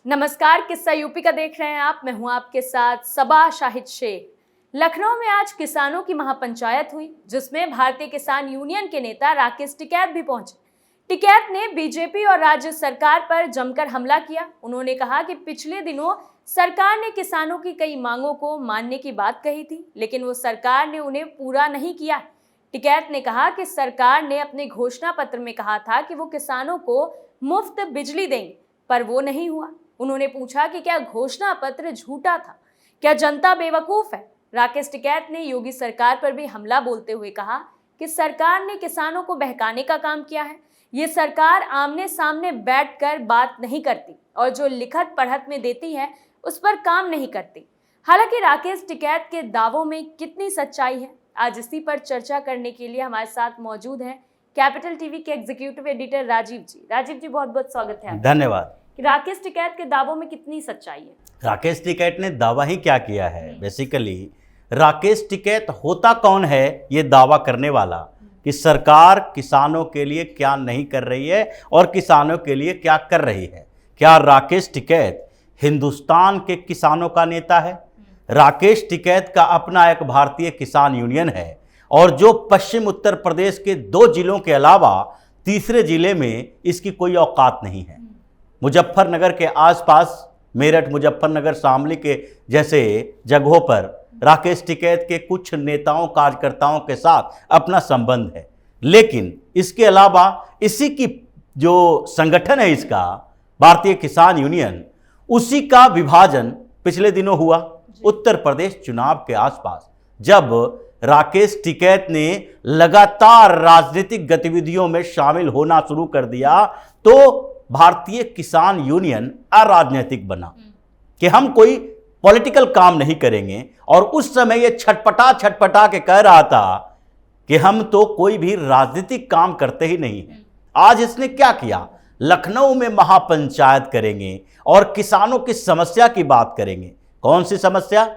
नमस्कार, किस्सा यूपी का देख रहे हैं आप। मैं हूं आपके साथ सबा शाहिद शेख। लखनऊ में आज किसानों की महापंचायत हुई, जिसमें भारतीय किसान यूनियन के नेता राकेश टिकैत भी पहुंचे। टिकैत ने बीजेपी और राज्य सरकार पर जमकर हमला किया। उन्होंने कहा कि पिछले दिनों सरकार ने किसानों की कई मांगों को मानने की बात कही थी, लेकिन वो सरकार ने उन्हें पूरा नहीं किया। टिकैत ने कहा कि सरकार ने अपने घोषणा पत्र में कहा था कि वो किसानों को मुफ्त बिजली देंगे, पर वो नहीं हुआ। उन्होंने पूछा कि क्या घोषणा पत्र झूठा था, क्या जनता बेवकूफ है। राकेश टिकैत ने योगी सरकार पर भी हमला बोलते हुए कहा कि सरकार ने किसानों को बहकाने का काम किया है। ये सरकार आमने सामने बैठकर बात नहीं करती और जो लिखत पढ़त में देती है उस पर काम नहीं करती। हालांकि राकेश टिकैत के दावों में कितनी सच्चाई है, आज इसी पर चर्चा करने के लिए हमारे साथ मौजूद हैं कैपिटल टीवी के एग्जीक्यूटिव एडिटर राजीव जी। राजीव जी, बहुत बहुत स्वागत है। धन्यवाद। राकेश टिकैत के दावों में कितनी सच्चाई है? राकेश टिकैत ने दावा ही क्या किया है? बेसिकली राकेश टिकैत होता कौन है ये दावा करने वाला कि सरकार किसानों के लिए क्या नहीं कर रही है और किसानों के लिए क्या कर रही है। क्या राकेश टिकैत हिंदुस्तान के किसानों का नेता है? राकेश टिकैत का अपना एक भारतीय किसान यूनियन है और जो पश्चिम उत्तर प्रदेश के 2 जिलों के अलावा तीसरे जिले में इसकी कोई औकात नहीं है। मुजफ्फरनगर के आसपास, मेरठ, मुजफ्फरनगर, शामली के जैसे जगहों पर राकेश टिकैत के कुछ नेताओं कार्यकर्ताओं के साथ अपना संबंध है, लेकिन इसके अलावा इसी की जो संगठन है इसका भारतीय किसान यूनियन, उसी का विभाजन पिछले दिनों हुआ उत्तर प्रदेश चुनाव के आसपास, जब राकेश टिकैत ने लगातार राजनीतिक गतिविधियों में शामिल होना शुरू कर दिया तो भारतीय किसान यूनियन अराजनीतिक बना कि हम कोई पॉलिटिकल काम नहीं करेंगे। और उस समय ये छटपटा के कह रहा था कि हम तो कोई भी राजनीतिक काम करते ही नहीं हैं। आज इसने क्या किया? लखनऊ में महापंचायत करेंगे और किसानों की समस्या की बात करेंगे। कौन सी समस्या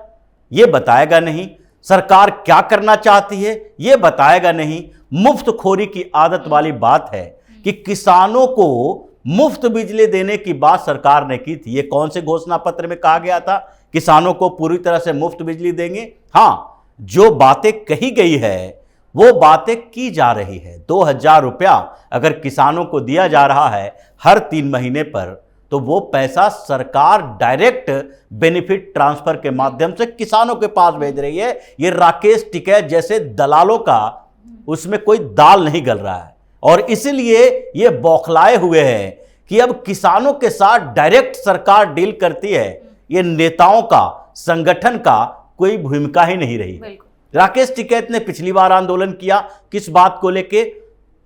ये बताएगा नहीं, सरकार क्या करना चाहती है ये बताएगा नहीं। मुफ्तखोरी की आदत वाली बात है कि किसानों को मुफ्त बिजली देने की बात सरकार ने की थी। ये कौन से घोषणा पत्र में कहा गया था किसानों को पूरी तरह से मुफ्त बिजली देंगे? हाँ, जो बातें कही गई है वो बातें की जा रही है। 2000 रुपया अगर किसानों को दिया जा रहा है हर 3 महीने पर, तो वो पैसा सरकार डायरेक्ट बेनिफिट ट्रांसफर के माध्यम से किसानों के पास भेज रही है। ये राकेश टिकैत जैसे दलालों का उसमें कोई दाल नहीं गल रहा है और इसलिए ये बौखलाए हुए हैं कि अब किसानों के साथ डायरेक्ट सरकार डील करती है। ये नेताओं का, संगठन का कोई भूमिका ही नहीं रही। राकेश टिकैत ने पिछली बार आंदोलन किया किस बात को लेके?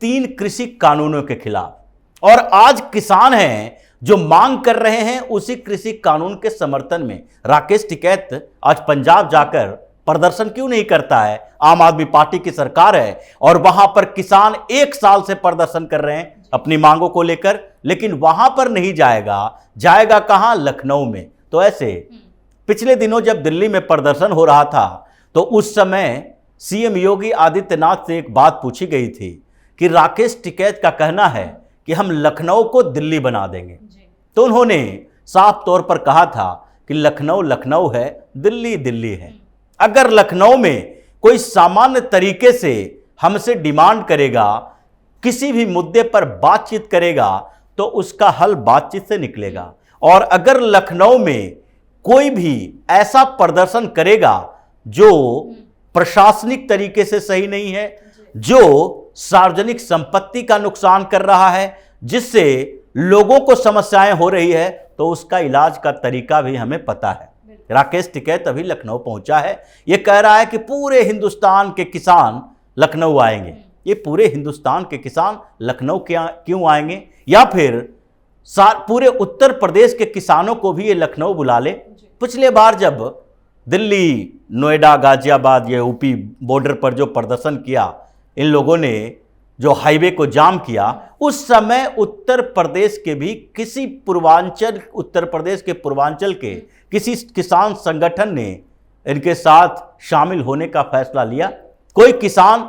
3 कृषि कानूनों के खिलाफ, और आज किसान हैं जो मांग कर रहे हैं उसी कृषि कानून के समर्थन में। राकेश टिकैत आज पंजाब जाकर प्रदर्शन क्यों नहीं करता है? आम आदमी पार्टी की सरकार है और वहां पर किसान 1 साल से प्रदर्शन कर रहे हैं अपनी मांगों को लेकर, लेकिन वहां पर नहीं जाएगा कहां? लखनऊ में। तो ऐसे पिछले दिनों जब दिल्ली में प्रदर्शन हो रहा था तो उस समय सीएम योगी आदित्यनाथ से एक बात पूछी गई थी कि राकेश टिकैत का कहना है कि हम लखनऊ को दिल्ली बना देंगे। तो उन्होंने साफ तौर पर कहा था कि लखनऊ लखनऊ है, दिल्ली दिल्ली है। अगर लखनऊ में कोई सामान्य तरीके से हमसे डिमांड करेगा, किसी भी मुद्दे पर बातचीत करेगा, तो उसका हल बातचीत से निकलेगा। और अगर लखनऊ में कोई भी ऐसा प्रदर्शन करेगा जो प्रशासनिक तरीके से सही नहीं है, जो सार्वजनिक संपत्ति का नुकसान कर रहा है, जिससे लोगों को समस्याएं हो रही है, तो उसका इलाज का तरीका भी हमें पता है। राकेश टिकैत अभी लखनऊ पहुंचा है। ये कह रहा है कि पूरे हिंदुस्तान के किसान लखनऊ आएंगे। ये पूरे हिंदुस्तान के किसान लखनऊ क्यों आएंगे? या फिर पूरे उत्तर प्रदेश के किसानों को भी ये लखनऊ बुला ले। पिछले बार जब दिल्ली, नोएडा, गाजियाबाद, ये यूपी बॉर्डर पर जो प्रदर्शन किया इन लोगों ने, जो हाईवे को जाम किया, उस समय उत्तर प्रदेश के भी किसी उत्तर प्रदेश के पूर्वांचल के किसी किसान संगठन ने इनके साथ शामिल होने का फैसला लिया? कोई किसान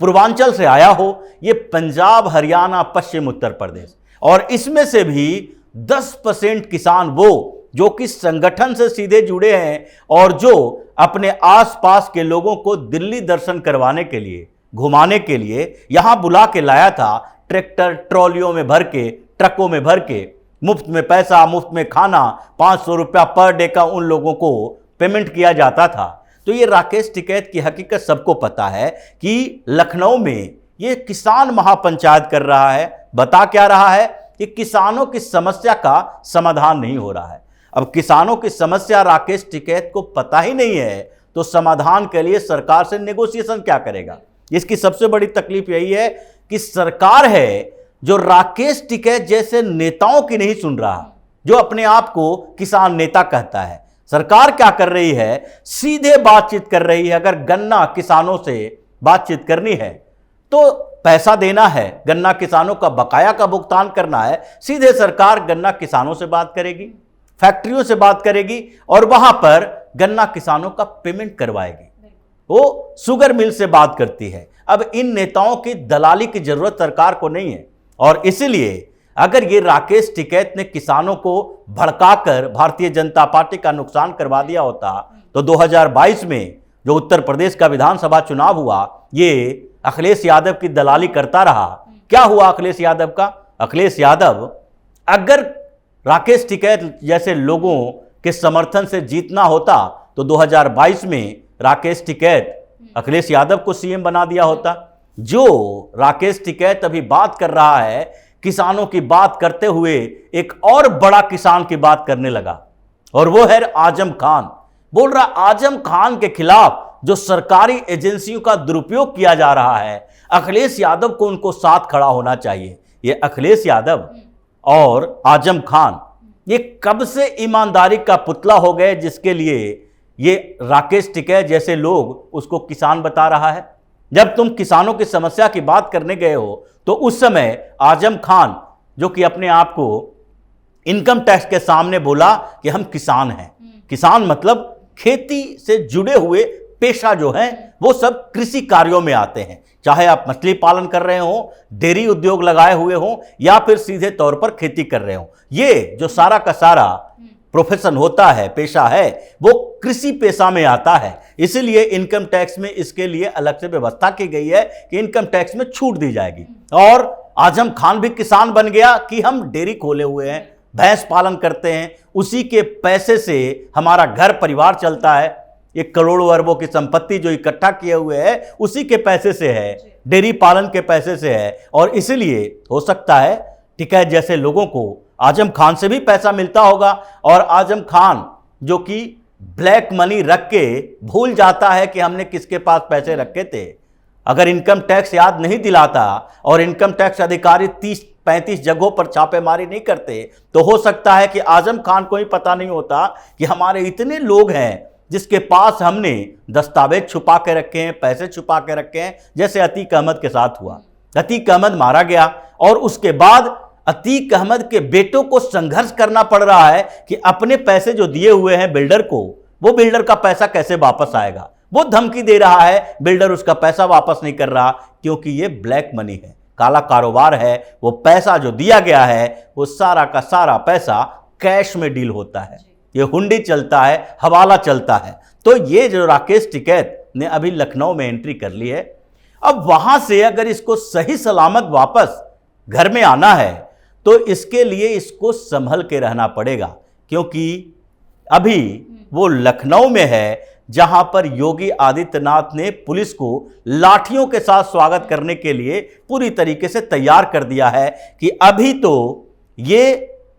पूर्वांचल से आया हो, ये पंजाब, हरियाणा, पश्चिम उत्तर प्रदेश, और इसमें से भी 10% किसान वो जो कि संगठन से सीधे जुड़े हैं और जो अपने आसपास के लोगों को दिल्ली दर्शन करवाने के लिए, घुमाने के लिए यहां बुला के लाया था, ट्रैक्टर ट्रॉलियों में भर के, ट्रकों में भर के, मुफ्त में पैसा, मुफ्त में खाना, 500 रुपया पर डे का उन लोगों को पेमेंट किया जाता था। तो ये राकेश टिकैत की हकीकत सबको पता है कि लखनऊ में ये किसान महापंचायत कर रहा है। बता क्या रहा है कि किसानों की समस्या का समाधान नहीं हो रहा है। अब किसानों की समस्या राकेश टिकैत को पता ही नहीं है तो समाधान के लिए सरकार से नेगोशिएशन क्या करेगा। इसकी सबसे बड़ी तकलीफ यही है कि सरकार है जो राकेश टिकैत जैसे नेताओं की नहीं सुन रहा, जो अपने आप को किसान नेता कहता है। सरकार क्या कर रही है, सीधे बातचीत कर रही है। अगर गन्ना किसानों से बातचीत करनी है तो पैसा देना है, गन्ना किसानों का बकाया का भुगतान करना है, सीधे सरकार गन्ना किसानों से बात करेगी, फैक्ट्रियों से बात करेगी और वहां पर गन्ना किसानों का पेमेंट करवाएगी। वो शुगर मिल से बात करती है। अब इन नेताओं की दलाली की जरूरत सरकार को नहीं है और इसलिए अगर ये राकेश टिकैत ने किसानों को भड़काकर भारतीय जनता पार्टी का नुकसान करवा दिया होता तो 2022 में जो उत्तर प्रदेश का विधानसभा चुनाव हुआ, ये अखिलेश यादव की दलाली करता रहा। क्या हुआ अखिलेश यादव का? अखिलेश यादव अगर राकेश टिकैत जैसे लोगों के समर्थन से जीतना होता तो 2022 में राकेश टिकैत अखिलेश यादव को सीएम बना दिया होता। जो राकेश टिकैत अभी बात कर रहा है, किसानों की बात करते हुए एक और बड़ा किसान की बात करने लगा और वो है आजम खान। बोल रहा आजम खान के खिलाफ जो सरकारी एजेंसियों का दुरुपयोग किया जा रहा है, अखिलेश यादव को उनको साथ खड़ा होना चाहिए। ये अखिलेश यादव और आजम खान ये कब से ईमानदारी का पुतला हो गए, जिसके लिए ये राकेश टिकैत जैसे लोग उसको किसान बता रहा है। जब तुम किसानों की समस्या की बात करने गए हो तो उस समय आजम खान जो कि अपने आप को इनकम टैक्स के सामने बोला कि हम किसान हैं। किसान मतलब खेती से जुड़े हुए पेशा जो है वो सब कृषि कार्यों में आते हैं, चाहे आप मछली पालन कर रहे हो, डेयरी उद्योग लगाए हुए हो या फिर सीधे तौर पर खेती कर रहे हो। ये जो सारा का सारा प्रोफेशन होता है, पेशा है, वो कृषि पेशा में आता है। इसलिए इनकम टैक्स में इसके लिए अलग से व्यवस्था की गई है कि इनकम टैक्स में छूट दी जाएगी। और आजम खान भी किसान बन गया कि हम डेयरी खोले हुए हैं, भैंस पालन करते हैं, उसी के पैसे से हमारा घर परिवार चलता है। ये करोड़ों अरबों की संपत्ति जो इकट्ठा किए हुए है उसी के पैसे से है, डेयरी पालन के पैसे से है। और इसलिए हो सकता है टिकैत जैसे लोगों को आजम खान से भी पैसा मिलता होगा और आजम खान जो कि ब्लैक मनी रख के भूल जाता है कि हमने किसके पास पैसे रखे थे। अगर इनकम टैक्स याद नहीं दिलाता और इनकम टैक्स अधिकारी 30-35 जगहों पर छापेमारी नहीं करते तो हो सकता है कि आजम खान को ही पता नहीं होता कि हमारे इतने लोग हैं जिसके पास हमने दस्तावेज छुपा के रखे हैं, पैसे छुपा के रखे हैं। जैसे अतीक अहमद के साथ हुआ, अतीक अहमद मारा गया और उसके बाद अतीक अहमद के बेटों को संघर्ष करना पड़ रहा है कि अपने पैसे जो दिए हुए हैं बिल्डर को, वो बिल्डर का पैसा कैसे वापस आएगा। वो धमकी दे रहा है, बिल्डर उसका पैसा वापस नहीं कर रहा क्योंकि ये ब्लैक मनी है, काला कारोबार है। वो पैसा जो दिया गया है वो सारा का सारा पैसा कैश में डील होता है, ये हुंडी चलता है, हवाला चलता है। तो ये जो राकेश टिकैत ने अभी लखनऊ में एंट्री कर ली है, अब वहां से अगर इसको सही सलामत वापस घर में आना है तो इसके लिए इसको संभल के रहना पड़ेगा, क्योंकि अभी वो लखनऊ में है जहां पर योगी आदित्यनाथ ने पुलिस को लाठियों के साथ स्वागत करने के लिए पूरी तरीके से तैयार कर दिया है कि अभी तो ये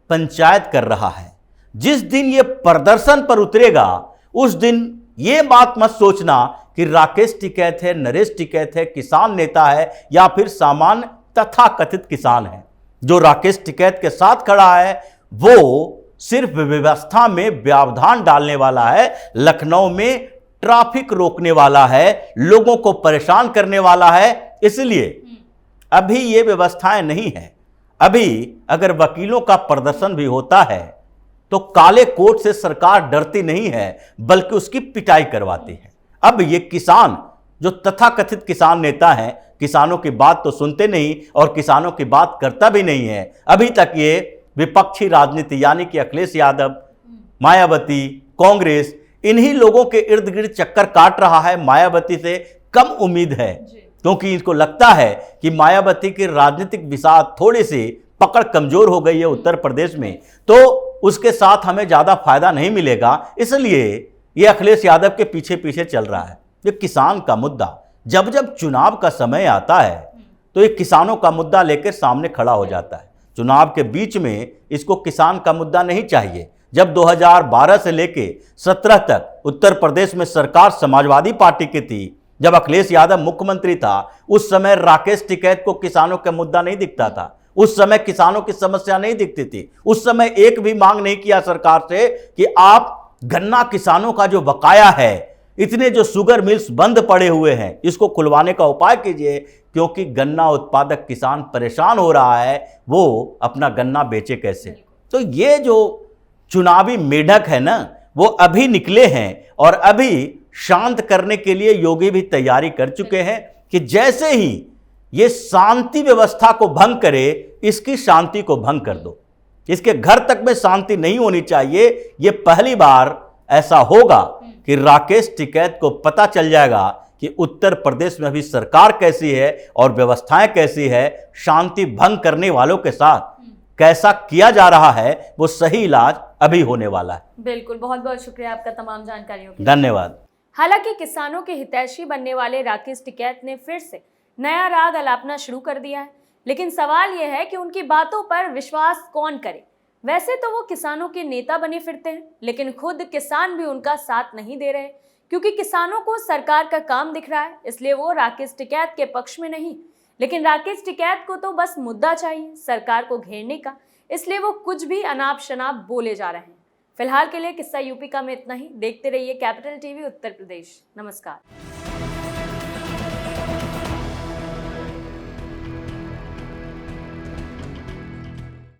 पंचायत कर रहा है, जिस दिन ये प्रदर्शन पर उतरेगा उस दिन ये बात मत सोचना कि राकेश टिकैत है, नरेश टिकैत है, किसान नेता है या फिर सामान्य तथाकथित किसान है। जो राकेश टिकैत के साथ खड़ा है वो सिर्फ व्यवस्था में व्यवधान डालने वाला है, लखनऊ में ट्रैफिक रोकने वाला है, लोगों को परेशान करने वाला है। इसलिए अभी ये व्यवस्थाएं नहीं है। अभी अगर वकीलों का प्रदर्शन भी होता है तो काले कोट से सरकार डरती नहीं है बल्कि उसकी पिटाई करवाती है। अब ये किसान जो तथाकथित किसान नेता हैं, किसानों की बात तो सुनते नहीं और किसानों की बात करता भी नहीं है। अभी तक ये विपक्षी राजनीति यानी कि अखिलेश यादव, मायावती, कांग्रेस, इन्हीं लोगों के इर्द गिर्द चक्कर काट रहा है। मायावती से कम उम्मीद है क्योंकि इसको लगता है कि मायावती की राजनीतिक बिसात थोड़ी सी पकड़ कमजोर हो गई है उत्तर प्रदेश में, तो उसके साथ हमें ज्यादा फायदा नहीं मिलेगा, इसलिए ये अखिलेश यादव के पीछे पीछे चल रहा है। ये किसान का मुद्दा जब जब चुनाव का समय आता है तो ये किसानों का मुद्दा लेकर सामने खड़ा हो जाता है। चुनाव के बीच में इसको किसान का मुद्दा नहीं चाहिए। जब 2012 से लेके 17 तक उत्तर प्रदेश में सरकार समाजवादी पार्टी की थी, जब अखिलेश यादव मुख्यमंत्री था, उस समय राकेश टिकैत को किसानों का मुद्दा नहीं दिखता था। उस समय किसानों की समस्या नहीं दिखती थी। उस समय एक भी मांग नहीं किया सरकार से कि आप गन्ना किसानों का जो बकाया है, इतने जो शुगर मिल्स बंद पड़े हुए हैं, इसको खुलवाने का उपाय कीजिए, क्योंकि गन्ना उत्पादक किसान परेशान हो रहा है, वो अपना गन्ना बेचे कैसे। तो ये जो चुनावी मेढक है ना, वो अभी निकले हैं और अभी शांत करने के लिए योगी भी तैयारी कर चुके हैं कि जैसे ही ये शांति व्यवस्था को भंग करे, इसकी शांति को भंग कर दो। इसके घर तक में शांति नहीं होनी चाहिए। ये पहली बार ऐसा होगा कि राकेश टिकैत को पता चल जाएगा कि उत्तर प्रदेश में अभी सरकार कैसी है और व्यवस्थाएं कैसी है। शांति भंग करने वालों के साथ कैसा किया जा रहा है, वो सही इलाज अभी होने वाला है। बिल्कुल, बहुत बहुत शुक्रिया आपका तमाम जानकारियों के लिए। धन्यवाद। हालांकि किसानों के हितैषी बनने वाले राकेश टिकैत ने फिर से नया राग अलापना शुरू कर दिया है, लेकिन सवाल यह है कि उनकी बातों पर विश्वास कौन करे। वैसे तो वो किसानों के नेता बने फिरते हैं, लेकिन खुद किसान भी उनका साथ नहीं दे रहे, क्योंकि किसानों को सरकार का काम दिख रहा है, इसलिए वो राकेश टिकैत के पक्ष में नहीं। लेकिन राकेश टिकैत को तो बस मुद्दा चाहिए सरकार को घेरने का, इसलिए वो कुछ भी अनाप शनाप बोले जा रहे हैं। फिलहाल के लिए किस्सा यूपी का में इतना ही। देखते रहिए कैपिटल टीवी उत्तर प्रदेश। नमस्कार।